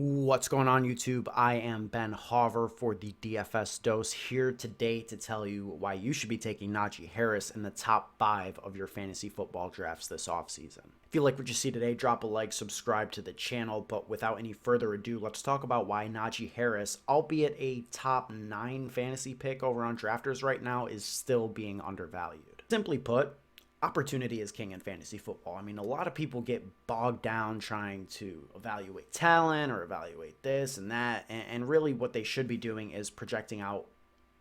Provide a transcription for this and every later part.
What's going on, YouTube? I am Ben Hauver for the DFS Dose here today to tell you why you should be taking Najee Harris in the top 5 of your fantasy football drafts this offseason. If you like what you see today, drop a like, subscribe to the channel, but without any further ado, let's talk about why Najee Harris, albeit a top 9 fantasy pick over on Drafters right now, is still being undervalued. Simply put, opportunity is king in fantasy football. I mean, a lot of people get bogged down trying to evaluate talent or evaluate this and that, and really what they should be doing is projecting out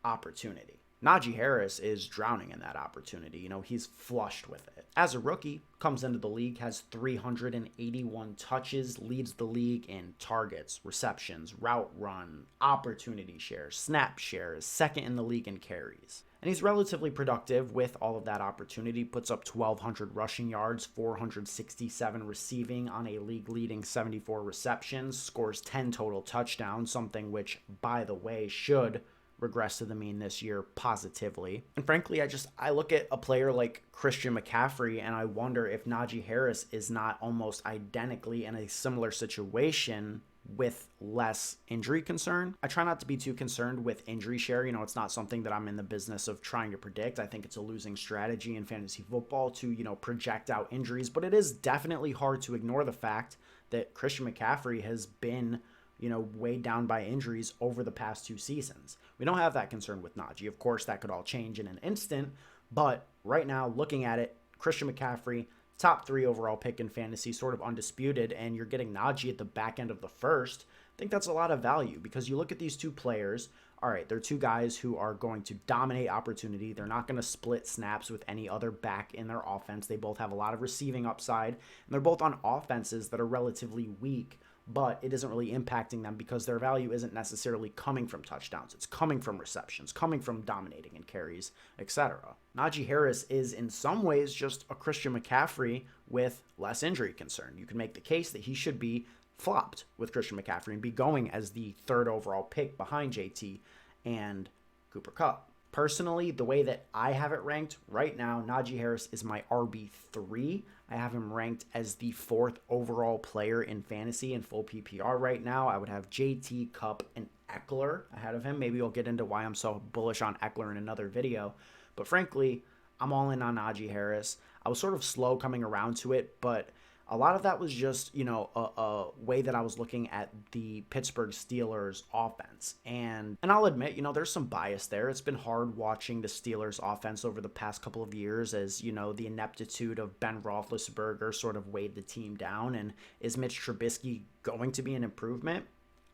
opportunity. Najee Harris is drowning in that opportunity. You know, he's flushed with it. As a rookie, comes into the league, has 381 touches, leads the league in targets, receptions, route run, opportunity shares, snap shares, second in the league in carries. And he's relatively productive with all of that opportunity, puts up 1,200 rushing yards, 467 receiving on a league-leading 74 receptions, scores 10 total touchdowns, something which, by the way, should regress to the mean this year positively. And frankly, I look at a player like Christian McCaffrey and I wonder if Najee Harris is not almost identically in a similar situation with less injury concern. I try not to be too concerned with injury share. You know, it's not something that I'm in the business of trying to predict. I think it's a losing strategy in fantasy football to, project out injuries, but it is definitely hard to ignore the fact that Christian McCaffrey has been weighed down by injuries over the past 2 seasons. We don't have that concern with Najee. Of course, that could all change in an instant, but right now, looking at it, Christian McCaffrey, top 3 overall pick in fantasy, sort of undisputed, and you're getting Najee at the back end of the first. I think that's a lot of value because you look at these 2 players. All right, they're 2 guys who are going to dominate opportunity. They're not going to split snaps with any other back in their offense. They both have a lot of receiving upside, and they're both on offenses that are relatively weak, but it isn't really impacting them because their value isn't necessarily coming from touchdowns. It's coming from receptions, coming from dominating in carries, etc. Najee Harris is in some ways just a Christian McCaffrey with less injury concern. You can make the case that he should be flopped with Christian McCaffrey and be going as the 3rd overall pick behind JT and Cooper Kupp. Personally, the way that I have it ranked right now, Najee Harris is my RB3. I have him ranked as the 4th overall player in fantasy in full PPR right now. I would have JT, Kupp, and Eckler ahead of him. Maybe we'll get into why I'm so bullish on Eckler in another video. But frankly, I'm all in on Najee Harris. I was sort of slow coming around to it, but a lot of that was just, a way that I was looking at the Pittsburgh Steelers offense. And I'll admit, there's some bias there. It's been hard watching the Steelers offense over the past couple of years as, the ineptitude of Ben Roethlisberger sort of weighed the team down. And is Mitch Trubisky going to be an improvement?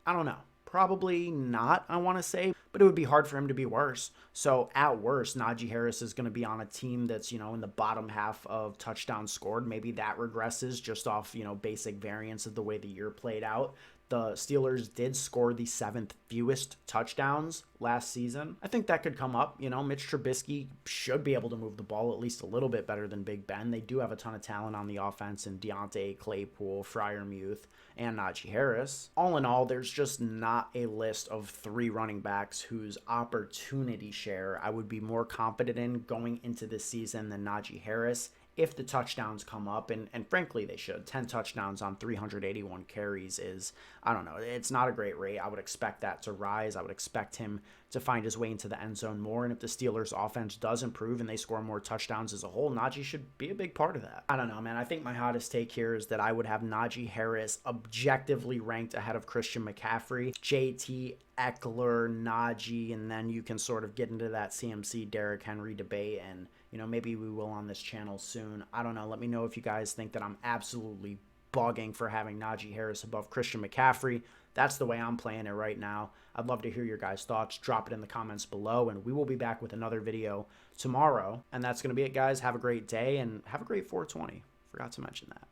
I don't know. Probably not, I want to say, but it would be hard for him to be worse. So at worst, Najee Harris is going to be on a team that's, in the bottom half of touchdowns scored. Maybe that regresses just off, basic variance of the way the year played out. The Steelers did score the 7th fewest touchdowns last season. I think that could come up. Mitch Trubisky should be able to move the ball at least a little bit better than Big Ben. They do have a ton of talent on the offense in Deontay, Claypool, Freiermuth, and Najee Harris. All in all, there's just not a list of 3 running backs whose opportunity share I would be more confident in going into this season than Najee Harris. If the touchdowns come up, and frankly they should. 10 touchdowns on 381 carries is, I don't know, it's not a great rate. I would expect that to rise. I would expect him to find his way into the end zone more, and if the Steelers offense does improve and they score more touchdowns as a whole, Najee should be a big part of that. I don't know, man. I think my hottest take here is that I would have Najee Harris objectively ranked ahead of Christian McCaffrey, JT, Eckler, Najee, and then you can sort of get into that CMC Derrick Henry debate, and maybe we will on this channel soon. I don't know. Let me know if you guys think that I'm absolutely bugging for having Najee Harris above Christian McCaffrey. That's the way I'm playing it right now. I'd love to hear your guys' thoughts. Drop it in the comments below, and we will be back with another video tomorrow. And that's going to be it, guys. Have a great day, and have a great 420. Forgot to mention that.